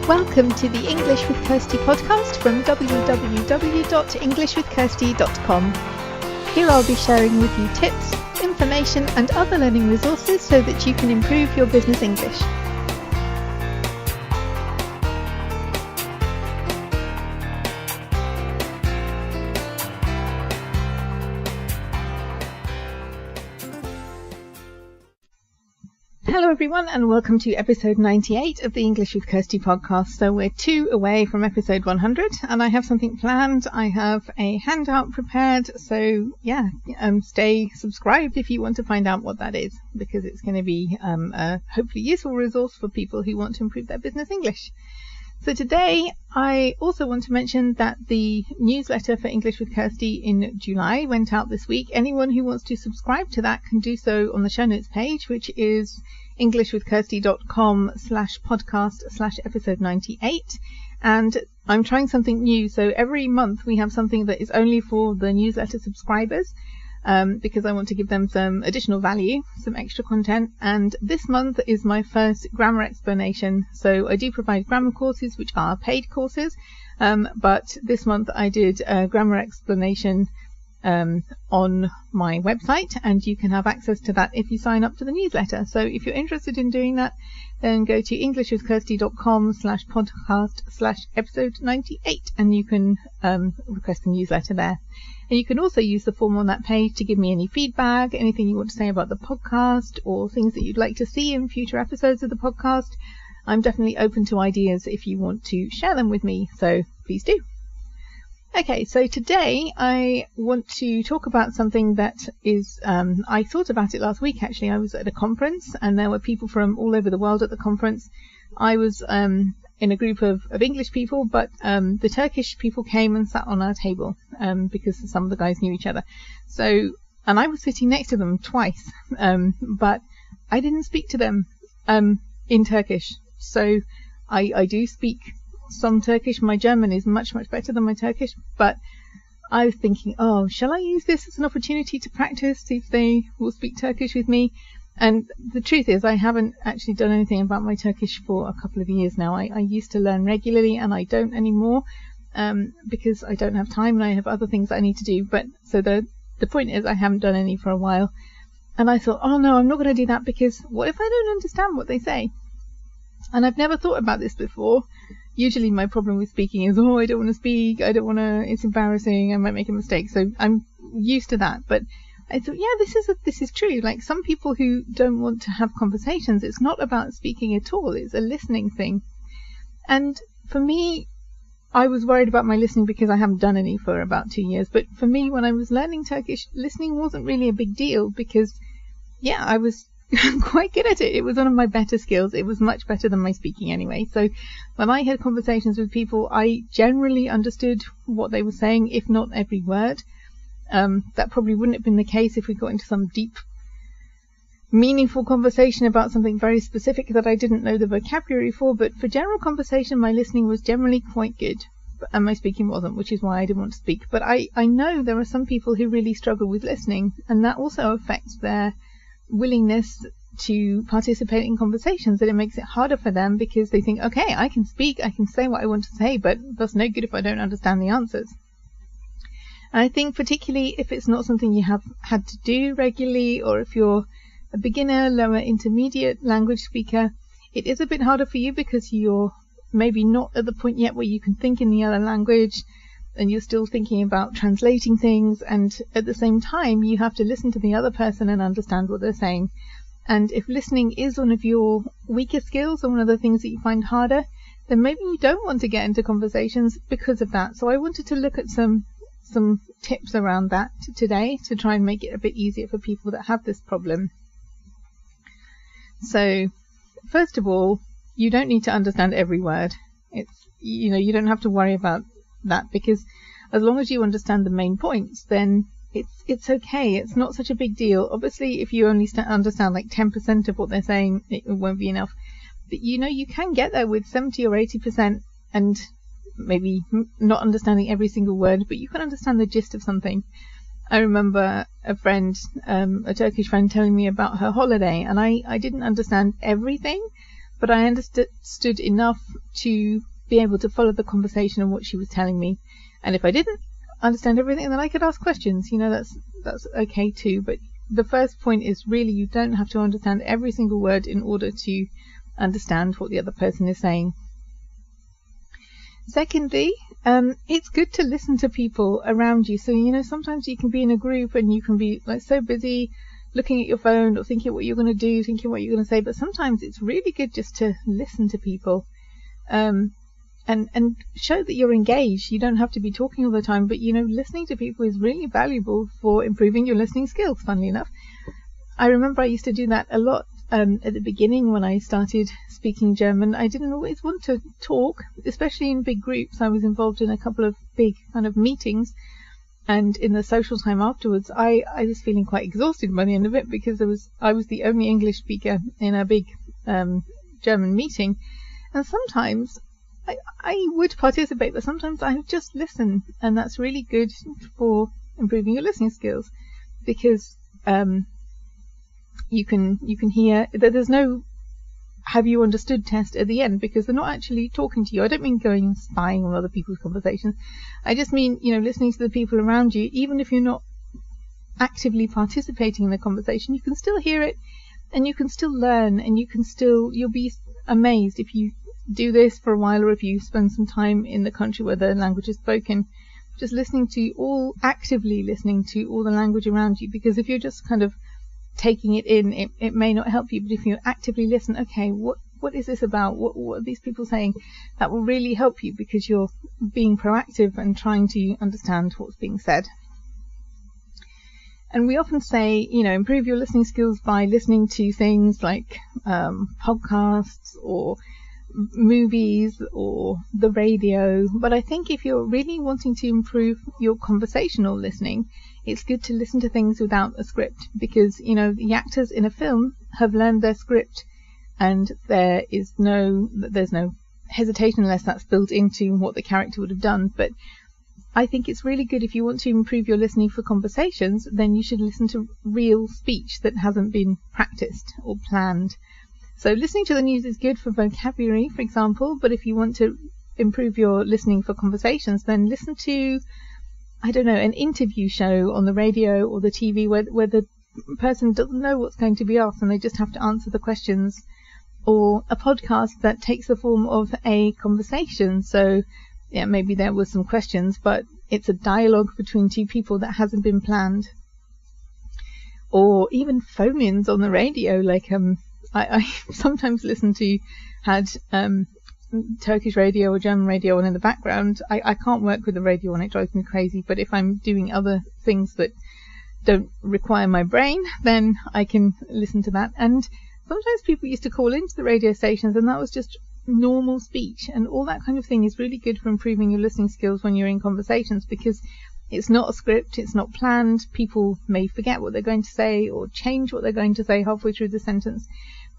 Welcome to the English with Kirsty podcast from www.englishwithkirsty.com. Here I'll be sharing with you tips, information and other learning resources so that you can improve your business English. Hello everyone and welcome to episode 98 of the English with Kirsty podcast. So we're 2 away from episode 100 and I have something planned. I have a handout prepared, so stay subscribed if you want to find out what that is, because it's going to be a hopefully useful resource for people who want to improve their business English. So today I also want to mention that the newsletter for English with Kirsty in July went out this week. Anyone who wants to subscribe to that can do so on the show notes page, which is englishwithkirsty.com/podcast/episode 98. And I'm trying something new. So every month we have something that is only for the newsletter subscribers, because I want to give them some additional value, some extra content. And this month is my first grammar explanation. So I do provide grammar courses, which are paid courses, but this month I did a grammar explanation on my website, and you can have access to that if you sign up to the newsletter. So if you're interested in doing that, then go to englishwithkirsty.com/podcast/episode 98 and you can request the newsletter there. And you can also use the form on that page to give me any feedback, anything you want to say about the podcast, or things that you'd like to see in future episodes of the podcast. I'm definitely open to ideas if you want to share them with me, so please do. Okay, so today I want to talk about something that is, I thought about it last week actually. I was at a conference and there were people from all over the world at the conference. I was in a group of English people, but the Turkish people came and sat on our table because some of the guys knew each other. So, and I was sitting next to them twice, but I didn't speak to them in Turkish. So I do speak some Turkish. My German is much better than my Turkish, but I was thinking, shall I use this as an opportunity to practice, see if they will speak Turkish with me? And the truth is I haven't actually done anything about my Turkish for a couple of years now. I used to learn regularly and I don't anymore, because I don't have time and I have other things that I need to do. But so the point is I haven't done any for a while, and I thought, no, I'm not going to do that, because what if I don't understand what they say? And I've never thought about this before. Usually my problem with speaking is, I don't want to speak, it's embarrassing, I might make a mistake. So I'm used to that. But I thought, this is true. Like, some people who don't want to have conversations, it's not about speaking at all. It's a listening thing. And for me, I was worried about my listening because I haven't done any for about 2 years. But for me, when I was learning Turkish, listening wasn't really a big deal because, I was quite good at it. It was one of my better skills. It was much better than my speaking anyway. So when I had conversations with people, I generally understood what they were saying, if not every word. That probably wouldn't have been the case if we got into some deep, meaningful conversation about something very specific that I didn't know the vocabulary for. But for general conversation, my listening was generally quite good, and my speaking wasn't, which is why I didn't want to speak. But I know there are some people who really struggle with listening, and that also affects their willingness to participate in conversations, that it makes it harder for them because they think, okay, I can speak, I can say what I want to say, but that's no good if I don't understand the answers. And I think particularly if it's not something you have had to do regularly, or if you're a beginner, lower intermediate language speaker, it is a bit harder for you because you're maybe not at the point yet where you can think in the other language, and you're still thinking about translating things, and at the same time you have to listen to the other person and understand what they're saying. And if listening is one of your weaker skills, or one of the things that you find harder, then maybe you don't want to get into conversations because of that. So I wanted to look at some tips around that today to try and make it a bit easier for people that have this problem. So first of all, you don't need to understand every word. You don't have to worry about that, because as long as you understand the main points, then it's okay. It's not such a big deal. Obviously, if you only understand like 10% of what they're saying, it won't be enough. But you can get there with 70 or 80% and maybe not understanding every single word, but you can understand the gist of something. I remember a friend, a Turkish friend, telling me about her holiday, and I didn't understand everything, but I understood enough to be able to follow the conversation and what she was telling me. And if I didn't understand everything, then I could ask questions. That's okay too. But the first point is really you don't have to understand every single word in order to understand what the other person is saying. Secondly, it's good to listen to people around you. So, sometimes you can be in a group and you can be like so busy looking at your phone or thinking what you're going to do, thinking what you're going to say. But sometimes it's really good just to listen to people, and show that you're engaged. You don't have to be talking all the time, but listening to people is really valuable for improving your listening skills, funnily enough. I remember I used to do that a lot at the beginning when I started speaking German. I didn't always want to talk, especially in big groups. I was involved in a couple of big kind of meetings, and in the social time afterwards, I was feeling quite exhausted by the end of it, because I was the only English speaker in a big German meeting, and sometimes I would participate, but sometimes I would just listen, and that's really good for improving your listening skills, because you can hear that there's no have you understood test at the end, because they're not actually talking to you. I don't mean going and spying on other people's conversations. I just mean, listening to the people around you. Even if you're not actively participating in the conversation, you can still hear it, and you can still learn, and you'll be amazed if you do this for a while, or if you spend some time in the country where the language is spoken, just actively listening to all the language around you. Because if you're just kind of taking it in, it may not help you. But if you actively listen, okay, what is this about? What are these people saying? That will really help you, because you're being proactive and trying to understand what's being said. And we often say, improve your listening skills by listening to things like podcasts or movies or the radio. But I think if you're really wanting to improve your conversational listening, it's good to listen to things without a script, because the actors in a film have learned their script, and there's no hesitation unless that's built into what the character would have done. But I think it's really good, if you want to improve your listening for conversations, then you should listen to real speech that hasn't been practiced or planned. So listening to the news is good for vocabulary, for example, but if you want to improve your listening for conversations, then listen to, an interview show on the radio or the TV where the person doesn't know what's going to be asked and they just have to answer the questions, or a podcast that takes the form of a conversation. So yeah, maybe there were some questions, but it's a dialogue between two people that hasn't been planned. Or even phone-ins on the radio, like I sometimes had Turkish radio or German radio on in the background. I can't work with the radio on, it drives me crazy, but if I'm doing other things that don't require my brain, then I can listen to that. And sometimes people used to call into the radio stations, and that was just normal speech, and all that kind of thing is really good for improving your listening skills when you're in conversations, because it's not a script, it's not planned. People may forget what they're going to say or change what they're going to say halfway through the sentence.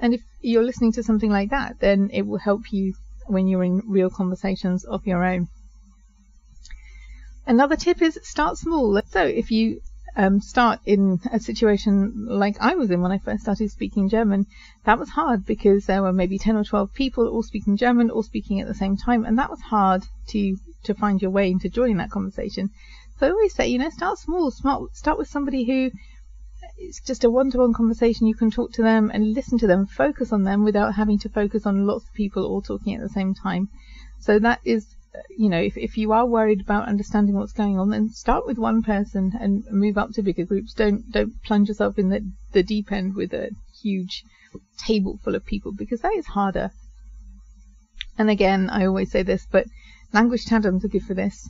And if you're listening to something like that, then it will help you when you're in real conversations of your own. Another tip is start small. So if you start in a situation like I was in when I first started speaking German, that was hard because there were maybe 10 or 12 people all speaking German, all speaking at the same time, and that was hard to find your way into joining that conversation. So I always say, start small. Start with somebody who it's just a one-to-one conversation. You can talk to them and listen to them, focus on them without having to focus on lots of people all talking at the same time. So that is, if you are worried about understanding what's going on, then start with one person and move up to bigger groups. Don't plunge yourself in the deep end with a huge table full of people, because that is harder. And again, I always say this, but language tandems are good for this.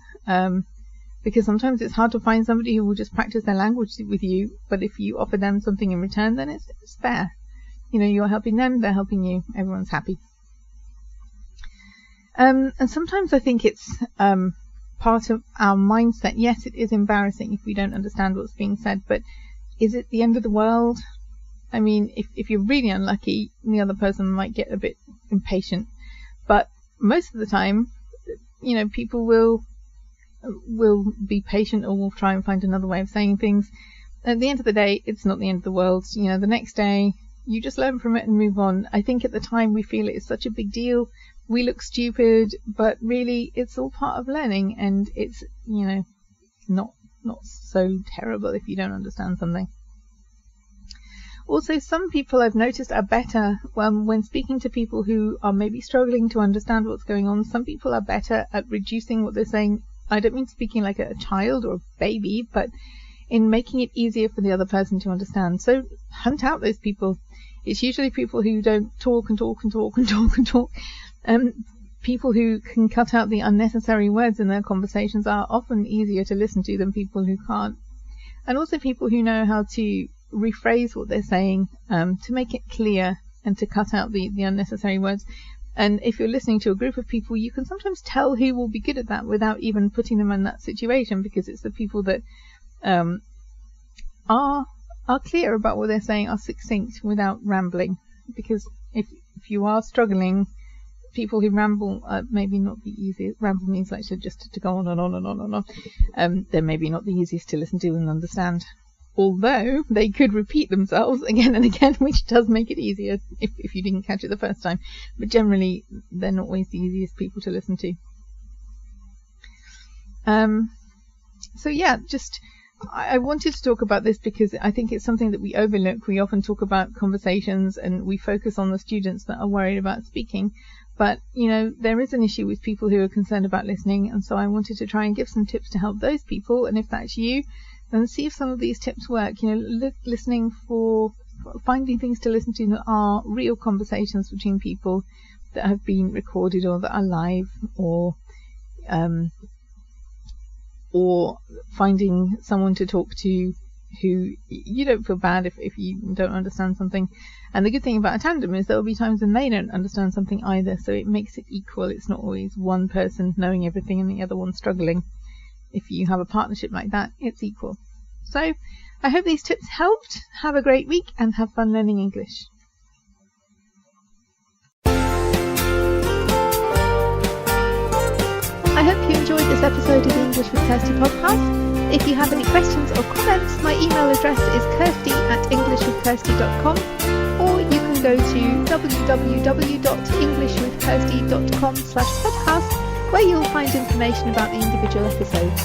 Because sometimes it's hard to find somebody who will just practice their language with you, but if you offer them something in return, then it's fair. You're helping them, they're helping you, everyone's happy. And sometimes I think it's part of our mindset. Yes, it is embarrassing if we don't understand what's being said, but is it the end of the world? I mean, if you're really unlucky, the other person might get a bit impatient, but most of the time, people will be patient, or will try and find another way of saying things. At the end of the day, it's not the end of the world. The next day you just learn from it and move on. I think at the time we feel it is such a big deal. We look stupid, but really it's all part of learning, and it's, not so terrible if you don't understand something. Also, some people I've noticed are better when speaking to people who are maybe struggling to understand what's going on. Some people are better at reducing what they're saying. I don't mean speaking like a child or a baby, but in making it easier for the other person to understand. So hunt out those people. It's usually people who don't talk and talk and talk and talk and talk. People who can cut out the unnecessary words in their conversations are often easier to listen to than people who can't. And also people who know how to rephrase what they're saying to make it clear and to cut out the unnecessary words. And if you're listening to a group of people, you can sometimes tell who will be good at that without even putting them in that situation, because it's the people that are clear about what they're saying, are succinct without rambling. Because if you are struggling, people who ramble maybe not the easiest. Ramble means like to go on and on and on and on. They're maybe not the easiest to listen to and understand. Although they could repeat themselves again and again, which does make it easier if you didn't catch it the first time. But generally, they're not always the easiest people to listen to. So yeah, I wanted to talk about this because I think it's something that we overlook. We often talk about conversations and we focus on the students that are worried about speaking. But, there is an issue with people who are concerned about listening. And so I wanted to try and give some tips to help those people. And if that's you, then see if some of these tips work. Listening for finding things to listen to that are real conversations between people that have been recorded or that are live, or finding someone to talk to who you don't feel bad if you don't understand something. And the good thing about a tandem is there will be times when they don't understand something either, so it makes it equal. It's not always one person knowing everything and the other one struggling. If you have a partnership like that, it's equal. So I hope these tips helped. Have a great week and have fun learning English. I hope you enjoyed this episode of the English with Kirsty podcast. If you have any questions or comments, my email address is kirsty@englishwithkirsty.com, or you can go to www.englishwithkirsty.com/podcast, where you'll find information about the individual episodes.